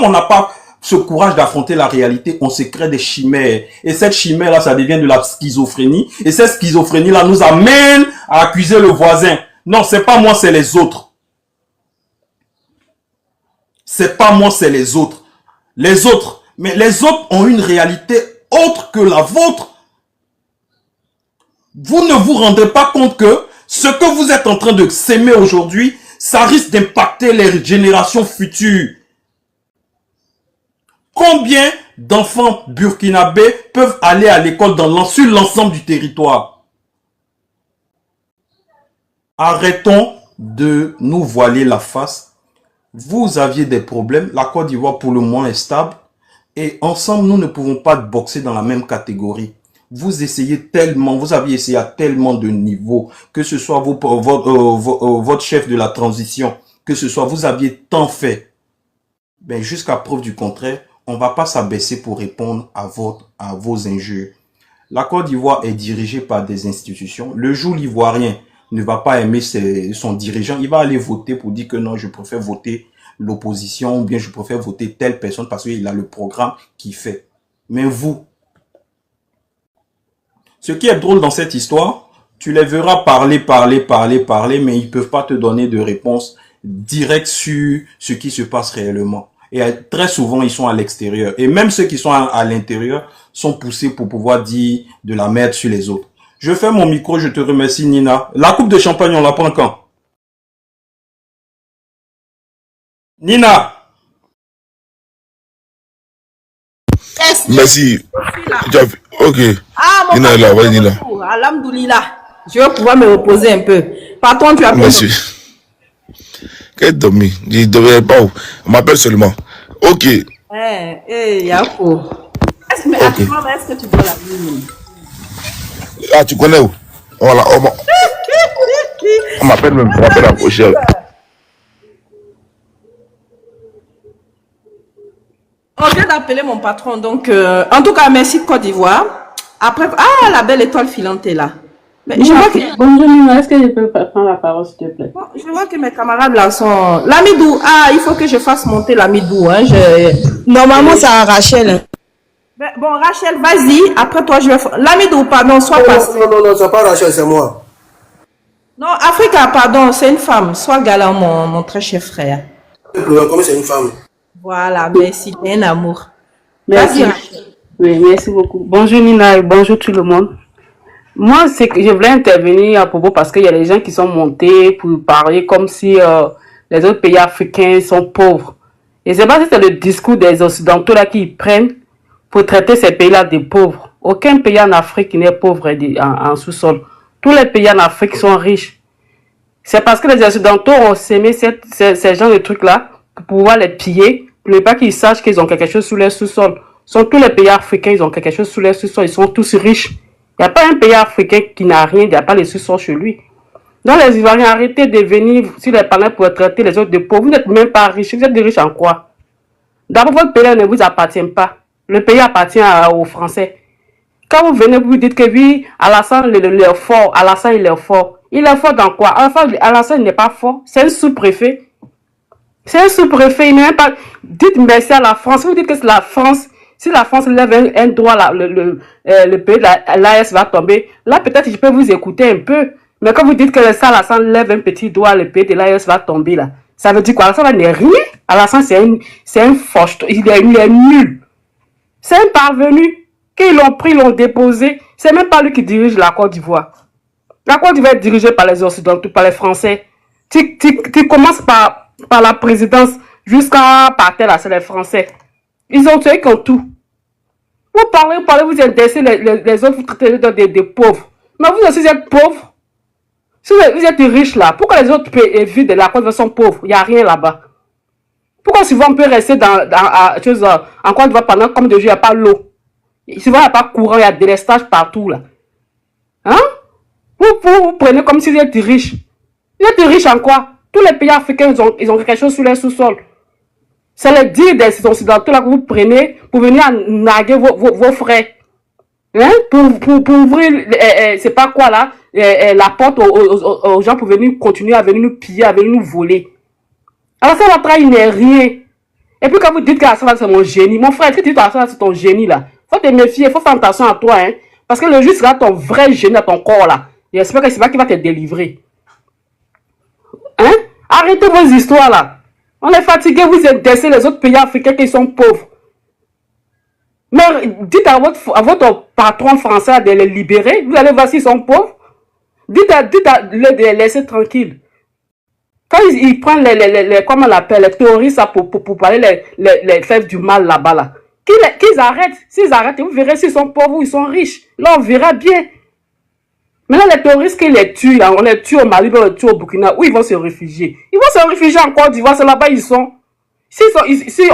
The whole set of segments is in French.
on n'a pas ce courage d'affronter la réalité, on se crée des chimères. Et cette chimère-là, ça devient de la schizophrénie. Et cette schizophrénie-là nous amène à accuser le voisin. Non, c'est pas moi, c'est les autres. C'est pas moi, c'est les autres. Les autres. Mais les autres ont une réalité autre que la vôtre. Vous ne vous rendez pas compte que ce que vous êtes en train de s'aimer aujourd'hui, ça risque d'impacter les générations futures. Combien d'enfants burkinabés peuvent aller à l'école sur l'ensemble du territoire? Arrêtons de nous voiler la face. Vous aviez des problèmes. La Côte d'Ivoire, pour le moment, est stable. Et ensemble, nous ne pouvons pas boxer dans la même catégorie. Vous essayez tellement, vous avez essayé à tellement de niveaux, que ce soit votre chef de la transition, que ce soit, vous aviez tant fait. Ben, jusqu'à preuve du contraire, on ne va pas s'abaisser pour répondre à vos injures. La Côte d'Ivoire est dirigée par des institutions. Le jour l'Ivoirien ne va pas aimer son dirigeant, il va aller voter pour dire que non, je préfère voter l'opposition ou bien je préfère voter telle personne parce qu'il a le programme qu'il fait. Mais vous, ce qui est drôle dans cette histoire, tu les verras parler, mais ils ne peuvent pas te donner de réponse directe sur ce qui se passe réellement. Et très souvent, ils sont à l'extérieur. Et même ceux qui sont à l'intérieur sont poussés pour pouvoir dire de la merde sur les autres. Je fais mon micro, je te remercie Nina. La coupe de champagne, on la prend quand? Nina! Merci. Ok. Ah, mon Nina est là, vas-y Nina. Alhamdoulilah. Je vais pouvoir me reposer un peu. Patron, tu as Merci. Quel dormi? Je ne devrais pas où. On m'appelle seulement. Ok. Yako. Est-ce que tu dois la vie? Ah, tu connais où? Voilà, on m'appelle même, on m'appelle la prochaine. On vient d'appeler mon patron, donc en tout cas, merci Côte d'Ivoire. Après, la belle étoile filante est là. Mais je vois que... Bonjour Nina, est-ce que je peux prendre la parole s'il te plaît? Bon, je vois que mes camarades là sont... L'amidou, il faut que je fasse monter l'amidou. Hein. Normalement, c'est à Rachel. Bon, Rachel, vas-y. Après toi, je vais... L'amidou, pardon, sois passé. Non, c'est pas Rachel, c'est moi. Non, Africa, pardon, c'est une femme. Sois galant, mon très cher frère. Comment c'est une femme? Voilà, merci, c'est un amour. Merci. Vas-y, Rachel. Oui, merci beaucoup. Bonjour Nina et bonjour tout le monde. Moi, c'est que je voulais intervenir à propos parce qu'il y a des gens qui sont montés pour parler comme si les autres pays africains sont pauvres. Et c'est pas si c'est le discours des Occidentaux là qui prennent pour traiter ces pays-là de pauvres. Aucun pays en Afrique n'est pauvre en sous-sol. Tous les pays en Afrique sont riches. C'est parce que les Occidentaux ont sémé ces genres de trucs-là pour pouvoir les piller, pour ne pas qu'ils sachent qu'ils ont quelque chose sous leur sous-sol. Tous les pays africains, ils ont quelque chose sous leur sous-sol. Ils sont tous riches. Il n'y a pas un pays africain qui n'a rien, il n'y a pas les sous-sols chez lui. Donc les Ivoiriens, arrêtez de venir sur les panneaux pour traiter les autres de pauvres. Vous n'êtes même pas riches. Vous êtes des riches en quoi? D'abord, votre pays ne vous appartient pas. Le pays appartient aux Français. Quand vous venez, vous dites que oui, Alassane il est fort. Alassane il est fort. Il est fort dans quoi? Alassane n'est pas fort. C'est un sous-préfet. C'est un sous-préfet. Il n'est même pas... Dites merci à la France. Vous dites que c'est la France... Si la France lève un droit, le pays de l'AS va tomber. Là, peut-être je peux vous écouter un peu. Mais quand vous dites que Alassane lève un petit doigt, le pays de l'AS va tomber là. Ça veut dire quoi? Alassane n'est rien. Alassane, c'est un fauche. Il est nul. C'est un parvenu. Qu'ils l'ont pris, l'ont déposé. C'est même pas lui qui dirige la Côte d'Ivoire. La Côte d'Ivoire est dirigée par les Occidentaux, par les Français. Tu commences par la présidence jusqu'à partir là, c'est les Français. Ils ont tué comme tout. Vous parlez, vous intéressez les autres, vous traitez des pauvres. Mais vous aussi, vous êtes pauvres. Si vous êtes riches là, pourquoi les autres pays vivent de la Côte d'Ivoire sont pauvres? Il n'y a rien là-bas. Pourquoi souvent on peut rester en Côte d'Ivoire pendant comme de jours, il n'y a pas l'eau? Souvent, il n'y a pas courant, il y a délestage partout là. Hein? Vous prenez comme si vous êtes riches. Vous êtes riches en quoi? Tous les pays africains, ils ont quelque chose sur leur sous-sol. C'est le dire des Occidentaux là que vous prenez pour venir naguer vos frères. Hein? Pour ouvrir, c'est pas quoi là, la porte aux gens pour venir continuer à venir nous piller, à venir nous voler. Alors ça, votre il n'est rien. Et puis quand vous dites que Assad c'est mon génie, mon frère, est-ce que tu dis que Assad c'est ton génie là? Faut te méfier, faut faire attention à toi, hein. Parce que le juge sera ton vrai génie à ton corps là. J'espère que c'est pas qu'il va te délivrer. Hein? Arrêtez vos histoires là. On est fatigué, vous intéressez les autres pays africains qui sont pauvres. Mais dites à votre patron français de les libérer. Vous allez voir s'ils sont pauvres. Dites à de les laisser tranquilles. Quand ils prennent comment on l'appelle, les terroristes pour parler les faire du mal là-bas là. Qu'ils arrêtent. S'ils arrêtent, vous verrez s'ils sont pauvres ou ils sont riches. Là, on verra bien. Maintenant, les terroristes qui les tuent, là, on les tue au Mali, on les tue au Burkina, où ils vont se réfugier? Ils vont se réfugier en Côte d'Ivoire, c'est là-bas ils sont. Si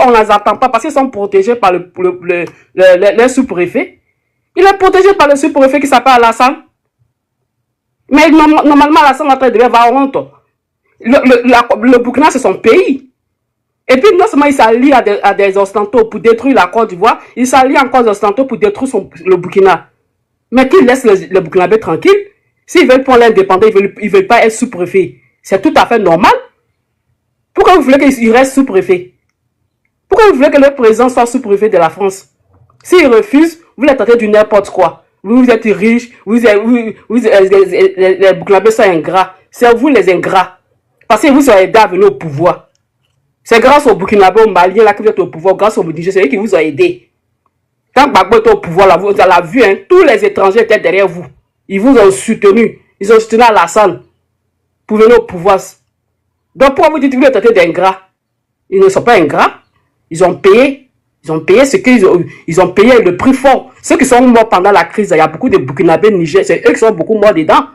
on ne les attend pas parce qu'ils sont protégés par le sous-préfet, il est protégé par le sous-préfet qui s'appelle Alassane. Mais normalement, Alassane devait avoir honte. Le Burkina, c'est son pays. Et puis, non seulement il s'allie à des ostentaux pour détruire la Côte d'Ivoire, il s'allie encore aux ostentaux pour détruire le Burkina. Mais qu'ils laissent le Burkinabé tranquille. S'ils veulent prendre l'indépendance, ils veulent pas être sous-préfet. C'est tout à fait normal. Pourquoi vous voulez qu'il reste sous-préfet? Pourquoi vous voulez que le président soit sous-préfet de la France? S'il refuse, vous les traitez du n'importe quoi. Vous êtes riches, les Burkinabés sont ingrats. C'est vous les ingrats. Parce que vous avez aidé à venir au pouvoir. C'est grâce au Burkinabé, au Maliens là que vous êtes au pouvoir, grâce au Niger, c'est eux qui vous ont aidé. Quand Gbagbo était au pouvoir, là, vous avez vu, hein, tous les étrangers étaient derrière vous. Ils vous ont soutenu. Ils ont soutenu Alassane pour venir au pouvoir. Donc, pourquoi vous dites que vous les traitez d'ingrats? Ils ne sont pas ingrats. Ils ont payé. Ils ont payé ce qu'ils ont. Ils ont payé le prix fort. Ceux qui sont morts pendant la crise, il y a beaucoup de Burkinabés, Niger, c'est eux qui sont beaucoup morts dedans.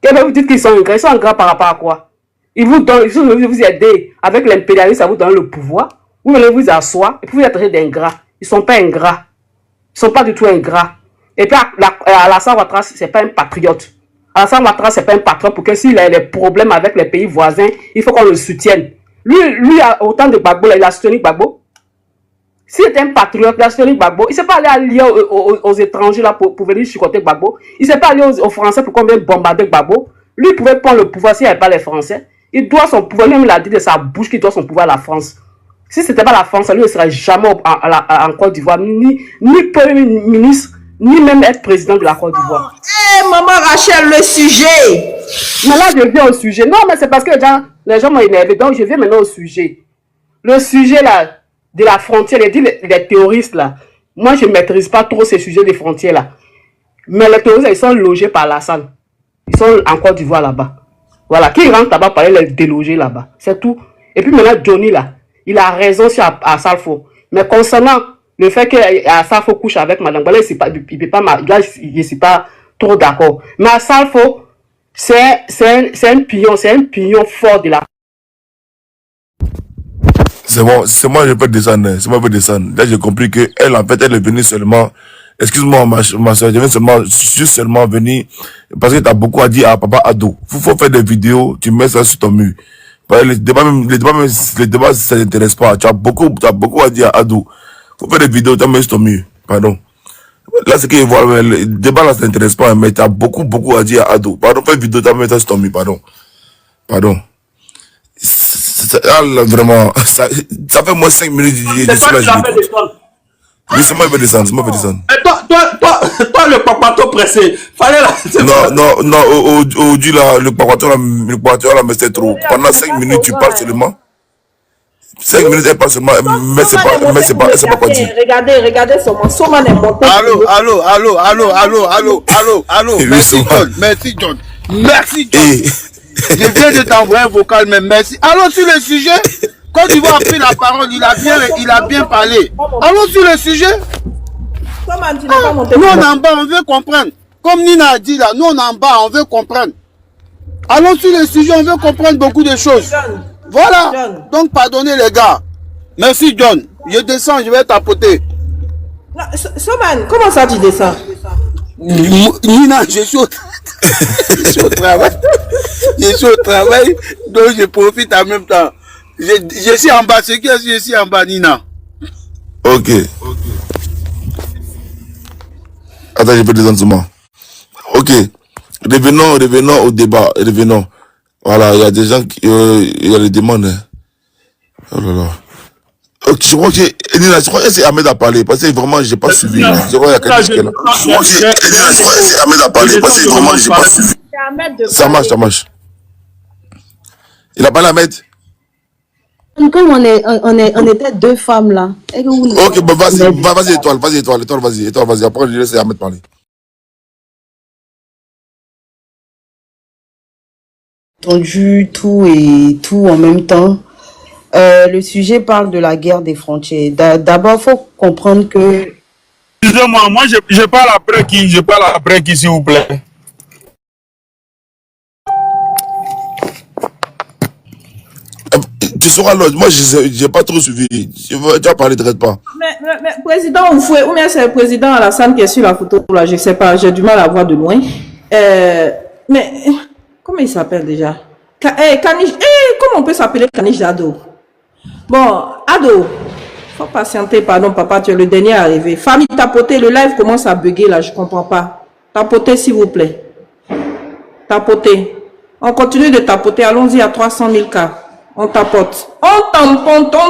Et bien, vous dites qu'ils sont ingrats. Ils sont ingrats par rapport à quoi? Ils vous donnent, ils vous aider avec l'impérialisme, ça vous donne le pouvoir. Vous venez vous asseoir et puis vous les traitez d'ingrats. Ils ne sont pas ingrats. Ils ne sont pas du tout ingrats. Et puis, Alassane Ouattara, ce n'est pas un patriote. Alassane Ouattara, ce n'est pas un patriote pour que s'il a des problèmes avec les pays voisins, il faut qu'on le soutienne. Lui autant de Gbagbo, il a soutenu Gbagbo. S'il était un patriote, il a soutenu Gbagbo. Il ne s'est pas allé allier aux étrangers là pour venir chicoter Gbagbo. Il ne s'est pas allé aux Français pour qu'on vienne bombarder Gbagbo. Lui, il pouvait prendre le pouvoir s'il n'y avait pas les Français. Il doit son pouvoir, même il a dit de sa bouche qu'il doit son pouvoir à la France. Si ce n'était pas la France, lui ne serait jamais en Côte d'Ivoire, ni Premier ministre, ni même être président de la Côte d'Ivoire. Eh, maman Rachel, le sujet. Mais là, je viens au sujet. Non, mais c'est parce que les gens m'ont énervé. Donc, je viens maintenant au sujet. Le sujet là, de la frontière, les terroristes là. Moi, je ne maîtrise pas trop ces sujets des frontières là. Mais les terroristes, ils sont logés par Alassane. Ils sont en Côte d'Ivoire là-bas. Voilà, qui rentre là-bas pour aller les déloger là-bas. C'est tout. Et puis maintenant, Johnny là, il a raison sur Assalfo. Mais concernant le fait que Assalfo couche avec Madame Bala, il peut pas, là, je ne suis pas trop d'accord. Mais Assalfo, c'est un pion fort de la. C'est bon, c'est moi, je peux descendre. C'est moi, je peux descendre. Là, j'ai compris que elle, en fait, elle est venue seulement. Excuse-moi, ma soeur, je viens juste seulement venir, parce que t'as beaucoup à dire à Papa Ado. Faut faire des vidéos, tu mets ça sur ton mur. Les débats, ça t'intéresse pas. Tu as beaucoup à dire à Ado. Faut faire des vidéos, tu mets sur ton mur. Pardon. Là, c'est qu'il voit, le débat là, ça t'intéresse pas, mais tu as beaucoup à dire à Ado. Pardon, fais une vidéo, tu mets ça sur ton mur, pardon. Là, vraiment, ça fait moins 5 minutes, je suis là, oui, c'est moi qui vais descendre, Et toi, le papato pressé, fallait là. Non, aujourd'hui, là, le papato, là, mais c'est trop. Pendant 5 minutes, tu parles seulement. 5 minutes, elle parle seulement, mais c'est pas quoi dire. Regardez Soman. Soman est monté. Allô. Merci, John. Je viens de t'envoyer un vocal, mais merci. Allons sur le sujet. Quand tu vois pris la parole, il a bien parlé. Allons sur le sujet. Soman, tu n'es pas monté. Nous, on est en bas, on veut comprendre. Comme Nina a dit là, nous, on est en bas, on veut comprendre. Allons sur le sujet, on veut comprendre beaucoup de choses. Voilà. John. Donc, pardonnez les gars. Merci, John. Je descends, je vais tapoter. Soman, comment ça tu descends? Nina, je suis au travail. Je suis au travail, donc je profite en même temps. Je suis en bas, c'est que je suis en bas, Nina. Ok. Attends, je peux descendre seulement. Ok. Revenons au débat. Revenons. Voilà, il y a des gens qui... il y a les demandes. Hein. Oh là là. Ok, je crois que Nina, je crois que c'est Ahmed à parler parce que vraiment j'ai pas suivi. Je crois qu'il y a quelqu'un qui est là. Je crois que Nina, je crois que c'est Ahmed à parler parce que vraiment j'ai pas suivi. Ça marche, ça marche. Il a parlé à Ahmed. Comme on était deux femmes là. Ok, bah vas-y, étoile, vas-y. Après, je laisse Ahmed parler. Entendu tout et tout en même temps. Le sujet parle de la guerre des frontières. D'abord, il faut comprendre que... Excusez-moi, moi je parle après qui? Je parle après qui, s'il vous plaît? Tu seras là, moi j'ai pas trop suivi. Tu vas parler, ne traite pas. Mais président Oufoué, ou bien c'est le président Alassane qui est sur la photo là, je sais pas, j'ai du mal à voir de loin. Mais comment il s'appelle déjà? Kanish, comment on peut s'appeler Kanish Ado? Bon, Ado, faut patienter, pardon papa, tu es le dernier arrivé. Famille tapoter, le live commence à bugger là, je comprends pas. Tapoter s'il vous plaît. Tapoter. On continue de tapoter, allons-y à 300 000 cas. On tapote. On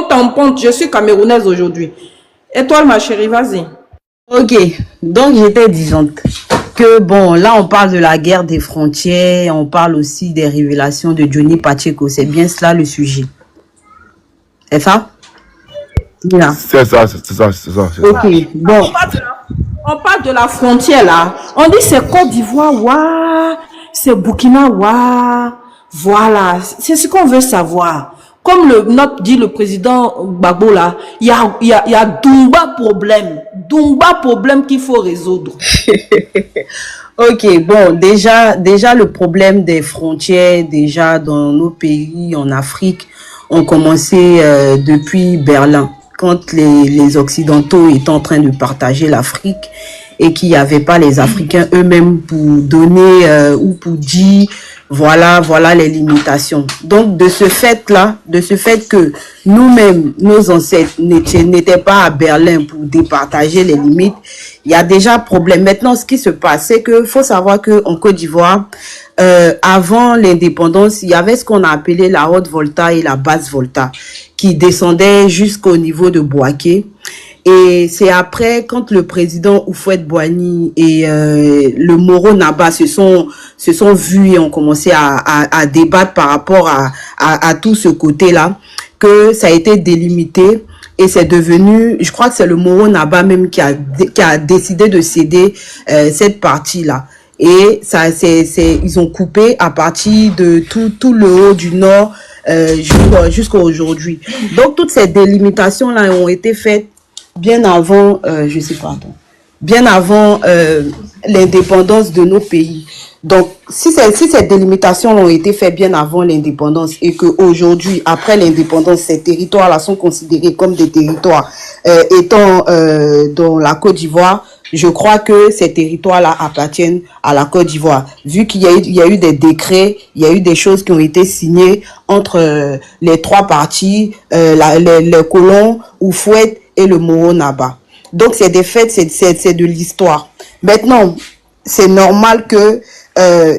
tamponte. Je suis camerounaise aujourd'hui. Étoile, ma chérie, vas-y. Ok, donc j'étais disante que bon, là on parle de la guerre des frontières, on parle aussi des révélations de Johnny Pacheco. C'est bien cela le sujet. C'est ça? Là. C'est ça. Ok, bon. On parle de la frontière là. On dit c'est Côte d'Ivoire, waouh, c'est Burkina, waouh. Voilà, c'est ce qu'on veut savoir. Comme dit le président Gbagbo là, il y a Dumba problème qu'il faut résoudre. Ok, bon, déjà le problème des frontières, déjà dans nos pays en Afrique, ont commencé depuis Berlin, quand les Occidentaux étaient en train de partager l'Afrique et qu'il n'y avait pas les Africains eux-mêmes pour donner ou pour dire voilà les limitations. Donc de ce fait que nous-mêmes, nos ancêtres n'étaient pas à Berlin pour départager les limites, il y a déjà problème. Maintenant, ce qui se passe, c'est que faut savoir que en Côte d'Ivoire, avant l'indépendance, il y avait ce qu'on a appelé la haute volta et la basse volta, qui descendaient jusqu'au niveau de Bouaké. Et c'est après, quand le président Houphouët-Boigny et le Moro Naba se sont vus et ont commencé à débattre par rapport à tout ce côté-là, que ça a été délimité. Et c'est devenu, je crois que c'est le Moro Naba même qui a décidé de céder cette partie-là. Et ça, ils ont coupé à partir de tout le haut du nord jusqu'à aujourd'hui. Donc toutes ces délimitations-là ont été faites bien avant, bien avant l'indépendance de nos pays. Donc, si ces délimitations ont été faites bien avant l'indépendance et qu'aujourd'hui, après l'indépendance, ces territoires-là sont considérés comme des territoires étant dans la Côte d'Ivoire, je crois que ces territoires-là appartiennent à la Côte d'Ivoire. Vu qu'il y a eu des décrets, il y a eu des choses qui ont été signées entre les trois parties, les colons, Houphouët et le Moro Naba. Donc, c'est des faits, c'est de l'histoire. Maintenant, c'est normal que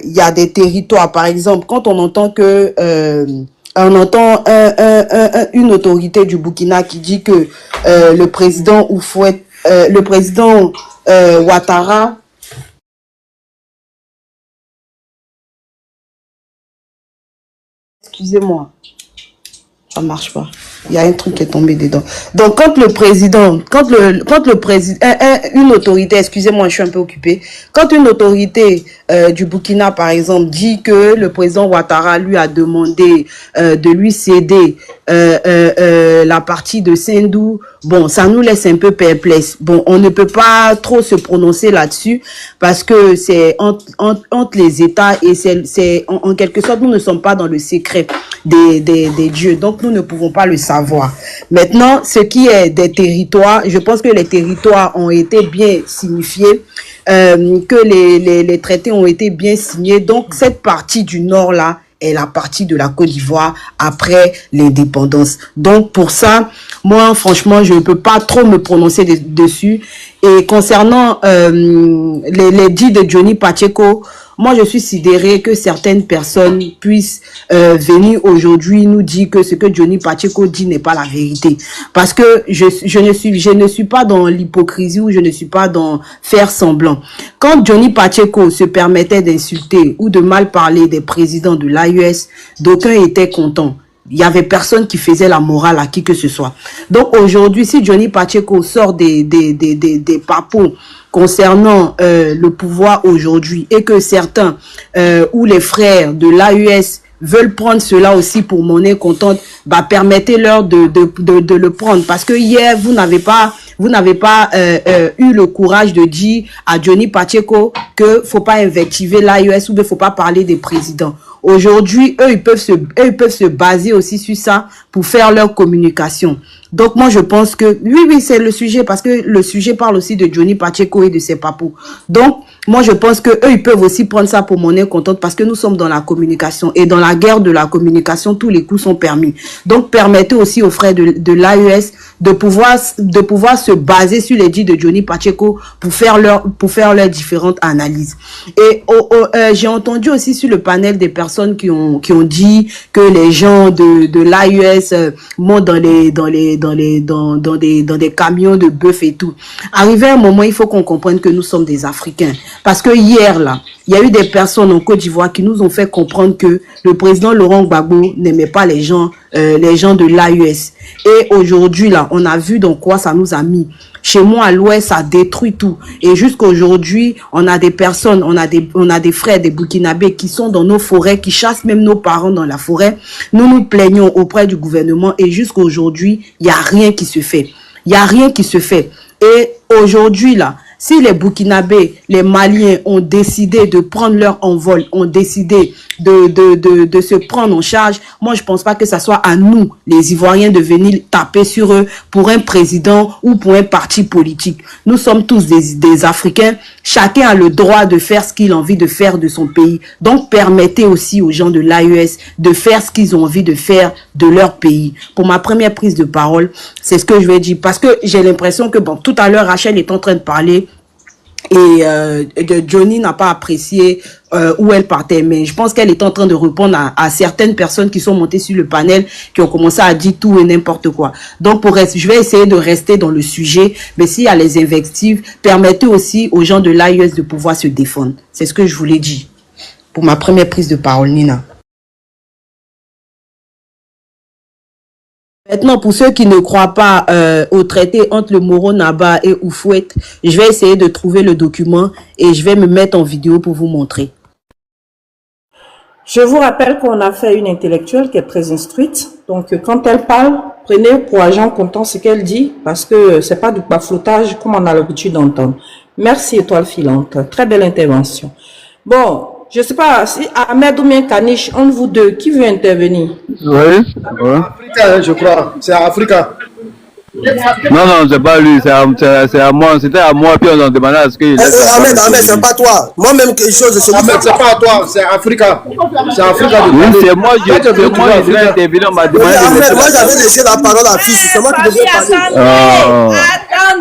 il y a des territoires, par exemple, quand on entend que on entend une autorité du Burkina qui dit que le président Houphouët, le président Ouattara, excusez-moi, ça marche pas. Il y a un truc qui est tombé dedans. Donc, quand le président, une autorité, excusez-moi, je suis un peu occupée. Quand une autorité du Burkina, par exemple, dit que le président Ouattara lui a demandé de lui céder la partie de Sendou, bon, ça nous laisse un peu perplexes. Bon, on ne peut pas trop se prononcer là-dessus parce que c'est entre les États et c'est en quelque sorte, nous ne sommes pas dans le secret des dieux. Donc, nous ne pouvons pas le savoir. Maintenant, ce qui est des territoires, je pense que les territoires ont été bien signifiés, que les traités ont été bien signés. Donc, cette partie du nord-là est la partie de la Côte d'Ivoire après l'indépendance. Donc, pour ça, moi, franchement, je ne peux pas trop me prononcer dessus. Et concernant les dits de Johnny Pacheco, moi je suis sidérée que certaines personnes puissent venir aujourd'hui nous dire que ce que Johnny Pacheco dit n'est pas la vérité. Parce que je ne suis pas dans l'hypocrisie ou je ne suis pas dans faire semblant. Quand Johnny Pacheco se permettait d'insulter ou de mal parler des présidents de l'AES, d'aucuns étaient contents. Il y avait personne qui faisait la morale à qui que ce soit. Donc aujourd'hui, si Johnny Pacheco sort des papos concernant le pouvoir aujourd'hui et que certains ou les frères de l'AES veulent prendre cela aussi pour monnaie contente, bah permettez-leur de le prendre. Parce que hier, vous n'avez pas eu le courage de dire à Johnny Pacheco que faut pas invectiver l'AES ou qu'il faut pas parler des présidents. Aujourd'hui, eux, ils peuvent se baser aussi sur ça pour faire leur communication. Donc, moi, je pense que, oui, c'est le sujet, parce que le sujet parle aussi de Johnny Pacheco et de ses papous. Donc, moi, je pense que eux, ils peuvent aussi prendre ça pour monnaie contente parce que nous sommes dans la communication. Et dans la guerre de la communication, tous les coups sont permis. Donc, permettez aussi aux frères de l'AES de pouvoir se baser sur les dits de Johnny Pacheco pour faire leurs différentes analyses. Et j'ai entendu aussi sur le panel des personnes qui ont dit que les gens de l'AES montent dans des camions de bœuf et tout. Arrivé à un moment, il faut qu'on comprenne que nous sommes des Africains. Parce que hier, là, il y a eu des personnes en Côte d'Ivoire qui nous ont fait comprendre que le président Laurent Gbagbo n'aimait pas les gens de l'AES. Et aujourd'hui, là, on a vu dans quoi ça nous a mis. Chez moi, à l'ouest, ça détruit tout. Et jusqu'à aujourd'hui, on a des personnes, on a des frères, des Burkinabés qui sont dans nos forêts, qui chassent même nos parents dans la forêt. Nous nous plaignons auprès du gouvernement et jusqu'à aujourd'hui, il n'y a rien qui se fait. Il n'y a rien qui se fait. Et aujourd'hui, là, si les Burkinabés, les Maliens ont décidé de prendre leur envol, ont décidé de se prendre en charge, moi je pense pas que ça soit à nous, les Ivoiriens, de venir taper sur eux pour un président ou pour un parti politique. Nous sommes tous des Africains, chacun a le droit de faire ce qu'il a envie de faire de son pays. Donc permettez aussi aux gens de l'AES de faire ce qu'ils ont envie de faire de leur pays. Pour ma première prise de parole, c'est ce que je vais dire, parce que j'ai l'impression que, bon, tout à l'heure, Rachel est en train de parler et Johnny n'a pas apprécié où elle partait, mais je pense qu'elle est en train de répondre à certaines personnes qui sont montées sur le panel, qui ont commencé à dire tout et n'importe quoi. Donc je vais essayer de rester dans le sujet, mais s'il y a les invectives, permettez aussi aux gens de l'AES de pouvoir se défendre. C'est ce que je voulais dire pour ma première prise de parole, Nina. Maintenant, pour ceux qui ne croient pas au traité entre le Moro Naba et Oufouet, je vais essayer de trouver le document et je vais me mettre en vidéo pour vous montrer. Je vous rappelle qu'on a fait une intellectuelle qui est très instruite. Donc, quand elle parle, prenez pour argent comptant ce qu'elle dit, parce que c'est pas du bafoutage comme on a l'habitude d'entendre. Merci, Étoile Filante. Très belle intervention. Bon, je sais pas si Ahmed ou bien Kanish, entre vous deux, qui veut intervenir? Oui, ouais. Africa, je crois. C'est Africa. Non, c'est pas lui, c'est à moi. C'était à moi, puis on a demandé à ce qu'il laisse. Ahmed, c'est pas toi. Moi-même, quelque chose de ce Ahmed, c'est pas à toi, c'est Africa. C'est Africa. Oui, c'est moi, je devais intervenir, on m'a demandé de laisser. Moi, j'avais laissé la parole à Fils, c'est moi qui devais parler.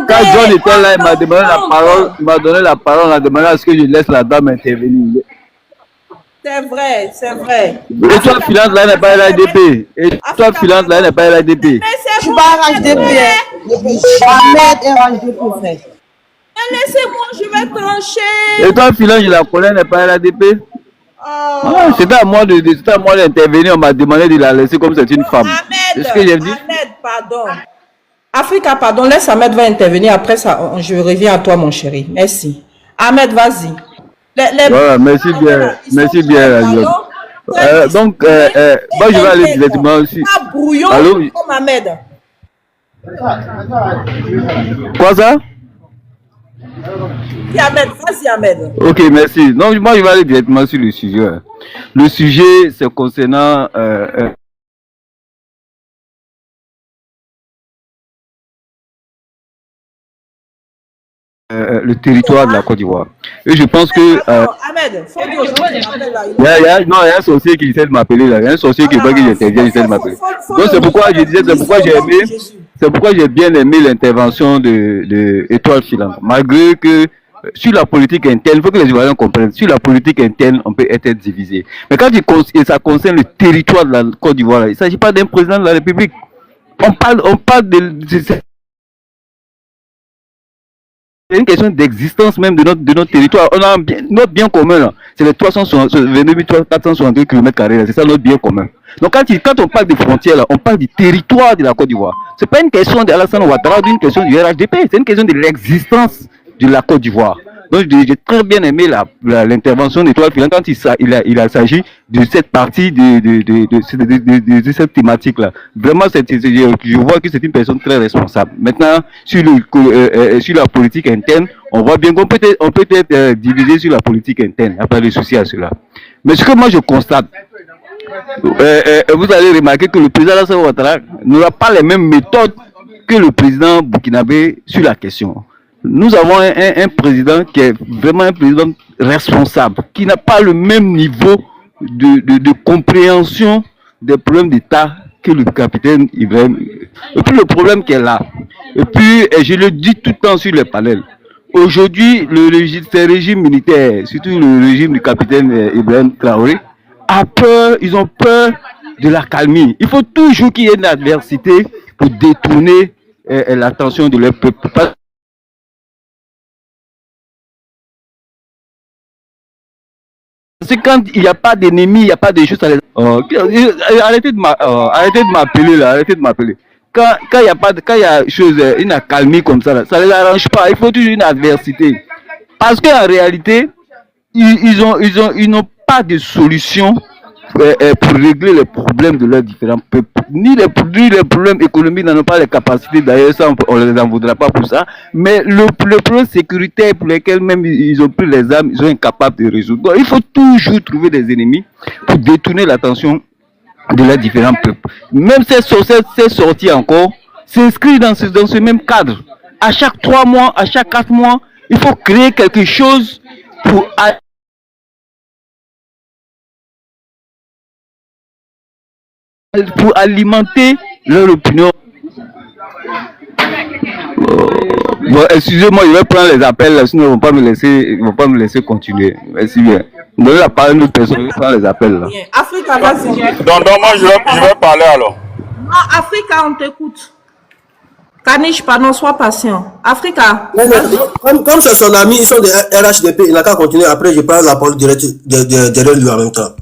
Quand John était là, il m'a demandé la parole, il m'a donné la parole, on a demandé à ce que je laisse la dame intervenir. C'est vrai, c'est vrai. Et toi, Filante, là, n'est pas l'ADP. Et toi, Filante, là, n'est pas l'ADP. Mais c'est Je suis pas RHDP. Ahmed RHDP, frère. Laissez-moi, je vais trancher. Et toi, Filante, je la connais, n'est pas l'ADP. C'était à moi d'intervenir, on m'a demandé de la laisser comme c'est une femme. C'est ce que j'ai dit. Ahmed, pardon. Africa, pardon, laisse Ahmed va intervenir. Après ça, je reviens à toi, mon chéri. Merci. Ahmed, vas-y. Voilà, merci bien. Merci bien, donc, moi, je vais aller directement aussi. Allô? Comme Ahmed. Quoi ça? Ahmed, vas-y, Ahmed. Ok, merci. Donc, moi, je vais aller directement sur le sujet. Le sujet, c'est concernant le territoire de la Côte d'Ivoire. Et je pense que... Ahmed, faut dire aux gens qui m'appellent là. Il y a un sorcier qui essaie de m'appeler là. Il y a un sorcier qui veut que j'intervienne, il essaie de m'appeler. Donc c'est pourquoi je disais, c'est pourquoi j'ai bien aimé l'intervention de Étoile Filante. Malgré que sur la politique interne, il faut que les Ivoiriens comprennent, sur la politique interne, on peut être divisé. Mais quand ça concerne le territoire de la Côte d'Ivoire, il ne s'agit pas d'un président de la République. On parle c'est une question d'existence même de notre territoire. On a notre bien commun, c'est les 22 462 km², c'est ça notre bien commun. Donc quand on parle des frontières, là, on parle du territoire de la Côte d'Ivoire. Ce n'est pas une question d'Alassane Ouattara, une question du RHDP, c'est une question de l'existence de la Côte d'Ivoire. Donc j'ai très bien aimé l'intervention d'Étoile Filante quand il s'agit de cette partie de cette thématique-là. Vraiment, je vois que c'est une personne très responsable. Maintenant, sur la politique interne, on voit bien qu'on peut être divisé sur la politique interne. Il n'y a pas de souci à cela. Mais ce que moi je constate, vous allez remarquer que le président Alassane Ouattara n'aura pas les mêmes méthodes que le président burkinabé sur la question. Nous avons un président qui est vraiment un président responsable, qui n'a pas le même niveau de compréhension des problèmes d'État que le capitaine Ibrahim. Et puis le problème qui est là, et puis je le dis tout le temps sur les panels, aujourd'hui ces régimes militaires, surtout le régime du capitaine Ibrahim Traoré, ils ont peur de la calmie. Il faut toujours qu'il y ait une adversité pour détourner l'attention de leur peuple. C'est quand il n'y a pas d'ennemis, il n'y a pas de choses à les... arrêtez de m'appeler. Quand il y a une accalmie comme ça ne les arrange pas. Il faut toujours une adversité. Parce qu'en réalité, ils n'ont pas de solution pour régler les problèmes de leurs différents peuples. Ni les problèmes économiques n'en ont pas les capacités, d'ailleurs ça on ne les en voudra pas pour ça, mais le problème sécuritaire pour lesquels même ils ont pris les armes, ils sont incapables de résoudre. Donc il faut toujours trouver des ennemis pour détourner l'attention de leurs différents peuples. Même ces sorties encore s'inscrivent dans ce même cadre. À chaque 3 mois, à chaque 4 mois, il faut créer quelque chose pour alimenter leur opinion. Bon, excusez-moi, je vais prendre les appels, sinon ils ne vont pas me laisser continuer. Merci bien. Donnez la parole à une autre personne, je vais prendre les appels là. Africa, vas-y. Donc moi je vais parler alors. Non, Africa, on t'écoute. Kanish, pardon, sois patient. Africa. Comme c'est son ami, ils sont des RHDP, il n'a qu'à continuer. Après, je prends la parole derrière lui en même temps.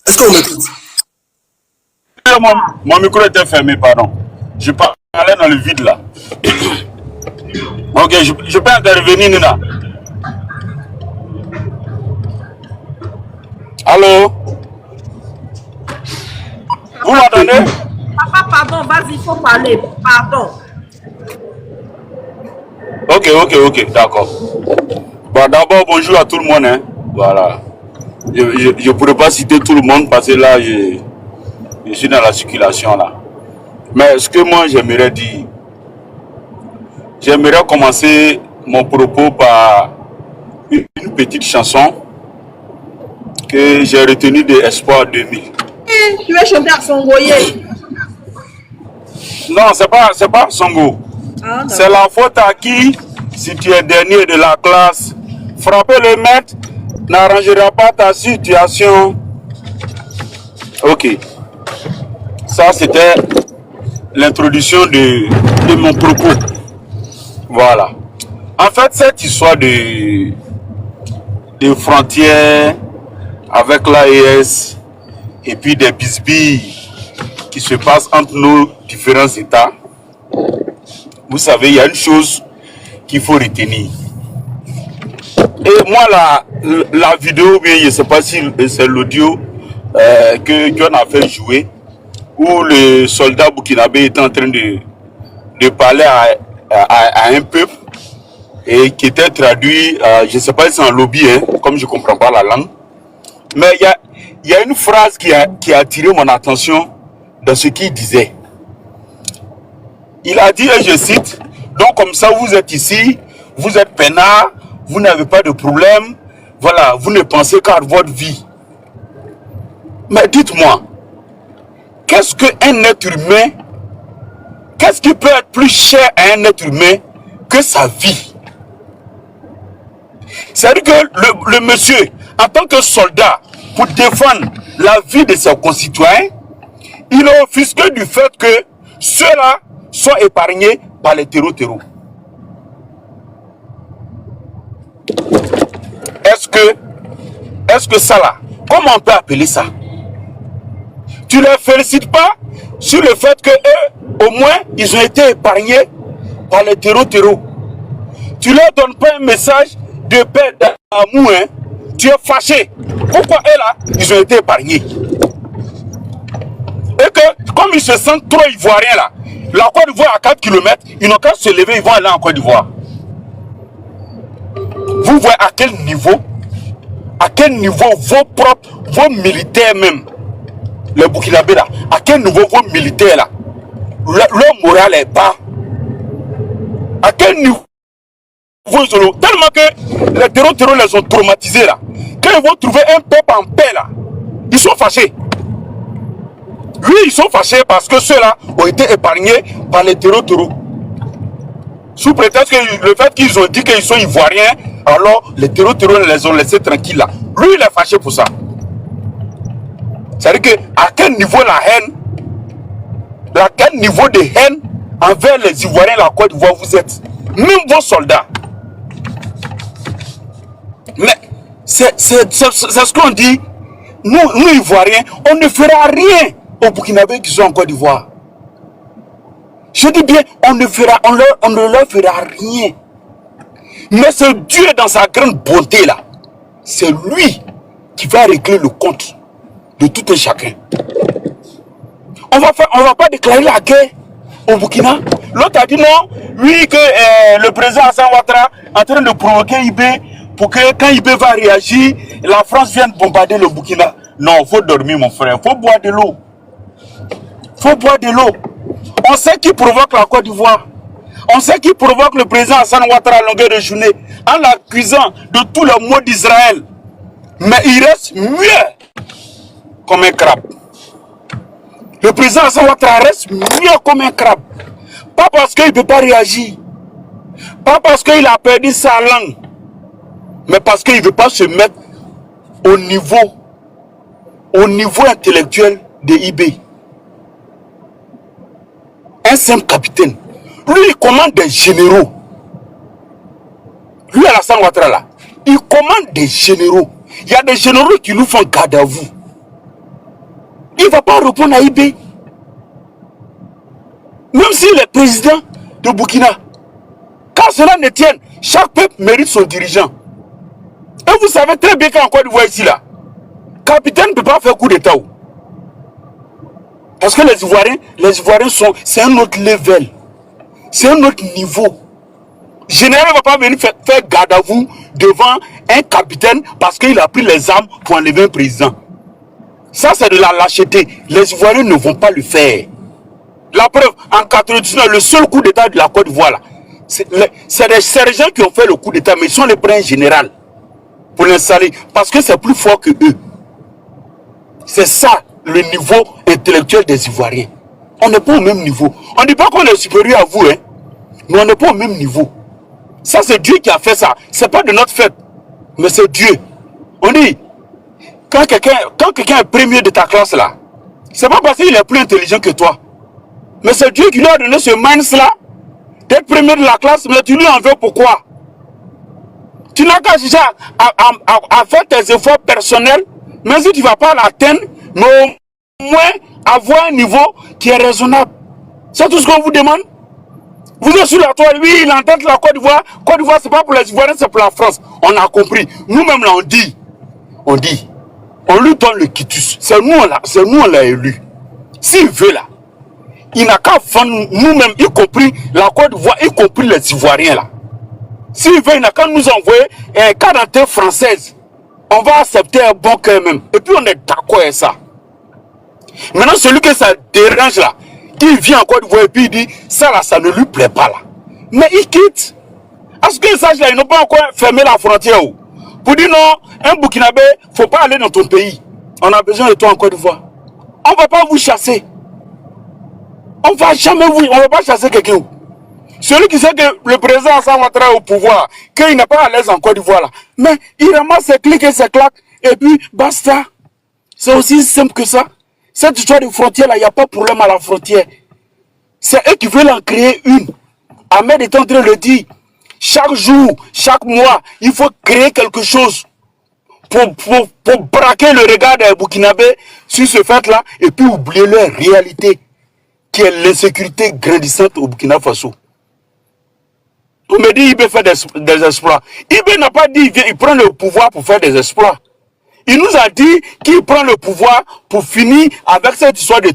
Est-ce qu'on m'écoute? Mon micro était fermé, pardon. Je parlais dans le vide là. Ok, je peux intervenir, Nina. Allô? Vous m'entendez? Papa, pardon, vas-y, il faut parler. Pardon. Ok, d'accord. Bon, d'abord, bonjour à tout le monde. Hein. Voilà. Je ne pourrais pas citer tout le monde parce que là, je suis dans la circulation là. Mais ce que moi, j'aimerais dire, j'aimerais commencer mon propos par une petite chanson que j'ai retenue de Espoir 2000. Tu vas chanter à Songoye? Non, c'est pas Songo. Ah, c'est la faute à qui, si tu es dernier de la classe, frapper le maître n'arrangera pas ta situation. Ok. Ça, c'était l'introduction de mon propos. Voilà. En fait, cette histoire de frontières avec l'AES et puis des bisbilles qui se passent entre nos différents États, vous savez, il y a une chose qu'il faut retenir. Et moi, la vidéo, bien, je ne sais pas si c'est l'audio que John a fait jouer, où le soldat burkinabé était en train de parler à un peuple et qui était traduit, je ne sais pas si c'est en lobby, hein, comme je ne comprends pas la langue. Mais il y a une phrase qui a attiré mon attention dans ce qu'il disait. Il a dit, et je cite, donc comme ça vous êtes ici, vous êtes peinard, vous n'avez pas de problème, voilà, vous ne pensez qu'à votre vie. Mais dites-moi, qu'est-ce qu'un être humain, qu'est-ce qui peut être plus cher à un être humain que sa vie? C'est-à-dire que le monsieur, en tant que soldat, pour défendre la vie de ses concitoyens, il est offusqué du fait que ceux-là soient épargnés par les terreaux. Est-ce que ça là, comment on peut appeler ça? Tu ne les félicites pas sur le fait que eux, au moins, ils ont été épargnés par les terreaux. Tu leur donnes pas un message de paix, d'amour, hein? Tu es fâché. Pourquoi eux là, ils ont été épargnés? Et que, comme ils se sentent trop ivoiriens là, la Côte d'Ivoire à 4 km, ils n'ont qu'à se lever, ils vont aller en Côte d'Ivoire. Vous voyez à quel niveau vos militaires même, les Burkinabés là, à quel niveau vos militaires là, leur moral est bas. À quel niveau tellement que les terreaux les ont traumatisés là. Quand ils vont trouver un peuple en paix là, ils sont fâchés. Oui, ils sont fâchés parce que ceux-là ont été épargnés par les terreaux. Sous prétexte que le fait qu'ils ont dit qu'ils sont ivoiriens, alors les terreaux les ont laissés tranquilles là. Lui, il est fâché pour ça. C'est-à-dire que à quel niveau quel niveau de haine envers les Ivoiriens de la Côte d'Ivoire vous êtes? Même vos soldats. Mais c'est ce qu'on dit. Nous Ivoiriens, on ne fera rien aux Burkinabés qui sont en Côte d'Ivoire. Je dis bien, on ne leur fera rien. Mais ce Dieu dans sa grande bonté là, c'est lui qui va régler le compte de tout un chacun. On va pas déclarer la guerre au Burkina. L'autre a dit non, oui que le président Hassan Ouattara est en train de provoquer IB pour que quand IB va réagir, la France vienne bombarder le Burkina. Non, il faut dormir mon frère, il faut boire de l'eau. On sait qui provoque la Côte d'Ivoire. On sait qui provoque le président Hassan Ouattara à longueur de journée en l'accusant de tous les maux d'Israël. Mais il reste muet comme un crabe. Le président Hassan Ouattara reste muet comme un crabe. Pas parce qu'il ne peut pas réagir. Pas parce qu'il a perdu sa langue. Mais parce qu'il ne veut pas se mettre au niveau intellectuel de IB. Un simple capitaine. Lui, il commande des généraux. Lui, Alassane Ouattara, là, il commande des généraux. Il y a des généraux qui nous font garde à vous. Il ne va pas répondre à IB. Même s'il est président de Burkina. Quand cela ne tienne, chaque peuple mérite son dirigeant. Et vous savez très bien qu'en Côte d'Ivoire ici, là, capitaine ne peut pas faire coup d'État. Parce que les Ivoiriens sont, c'est un autre level. C'est un autre niveau. Général ne va pas venir faire garde à vous devant un capitaine parce qu'il a pris les armes pour enlever un président. Ça, c'est de la lâcheté. Les Ivoiriens ne vont pas le faire. La preuve, en 1999, le seul coup d'État de la Côte d'Ivoire, c'est des sergents qui ont fait le coup d'État, mais ils sont les princes généraux pour l'installer. Parce que c'est plus fort que eux. C'est ça, le niveau intellectuel des Ivoiriens. On n'est pas au même niveau. On ne dit pas qu'on est supérieur à vous, hein. Mais on n'est pas au même niveau. Ça, c'est Dieu qui a fait ça. C'est pas de notre fait, mais c'est Dieu. On dit, quand quelqu'un est premier de ta classe là, c'est pas parce qu'il est plus intelligent que toi. Mais c'est Dieu qui lui a donné ce minds là, d'être premier de la classe, mais tu lui en veux pourquoi? Tu n'as qu'à chercher à faire tes efforts personnels, mais si tu ne vas pas l'atteindre, mais au moins avoir un niveau qui est raisonnable. C'est tout ce qu'on vous demande. Vous êtes sur la toile, oui, il entend la Côte d'Ivoire. Côte d'Ivoire, ce n'est pas pour les Ivoiriens, c'est pour la France. On a compris. Nous-mêmes, là, on lui donne le quitus. C'est nous, on l'a élu. S'il veut, là, il n'a qu'à vendre nous-mêmes, y compris la Côte d'Ivoire, y compris les Ivoiriens, là. S'il veut, il n'a qu'à nous envoyer un carte d'identité française. On va accepter un bon cœur même. Et puis, on est d'accord avec ça. Maintenant, celui que ça dérange, là, il vient en Côte d'Ivoire et puis il dit, ça là, ça ne lui plaît pas là. Mais il quitte. Est-ce que ça là, ils n'ont pas encore fermé la frontière? Pour dire non, un Burkinabé, il ne faut pas aller dans ton pays. On a besoin de toi en Côte d'Ivoire. On ne va pas vous chasser. On ne va jamais vous... On ne va pas chasser quelqu'un. Celui qui sait que le président Alassane Ouattara est au pouvoir, qu'il n'est pas à l'aise en Côte d'Ivoire, là, mais il ramasse ses clics et ses claques, et puis basta. C'est aussi simple que ça. Cette histoire de frontière, là, il n'y a pas de problème à la frontière. C'est eux qui veulent en créer une. Ahmed est en train de le dire. Chaque jour, chaque mois, il faut créer quelque chose pour braquer le regard des Burkinabés sur ce fait-là et puis oublier leur réalité, qui est l'insécurité grandissante au Burkina Faso. On me dit Ibé fait des exploits. Ibé n'a pas dit il prend le pouvoir pour faire des exploits. Il nous a dit qu'il prend le pouvoir pour finir avec cette histoire de